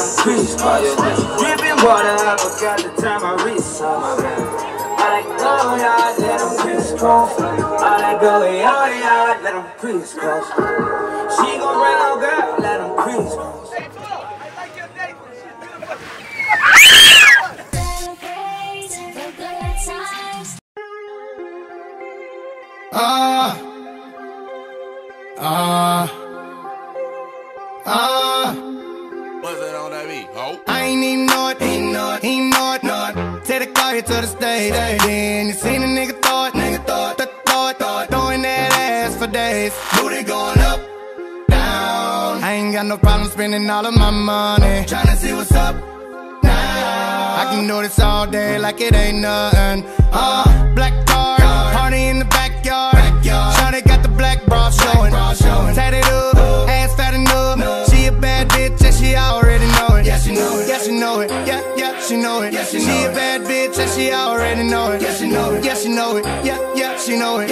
them crisscross. Dripping water, I forgot to turn my wrist off. I let go, yeah, let them crisscross. I let go, yeah, let them crisscross. She gon' run out, girl, let them crisscross. What's that on that beat? Oh. I ain't even know it, ain't know it. Take the car here to the stage. Then you seen a nigga throw it, throwing that ass for days. Booty going up, down. I ain't got no problem spending all of my money. Tryna see what's up now. I can do this all day like it ain't nothing. Black car, party in the backyard. Shawty got the black bra showing. Tatted up, ass fat enough. She a bad bitch and she already know it. Yeah, she know it. Yeah, she know it. Yeah, she know it. She a bad bitch and she already know it. Yeah, she know it. Yeah, she know it. Yeah, she know it.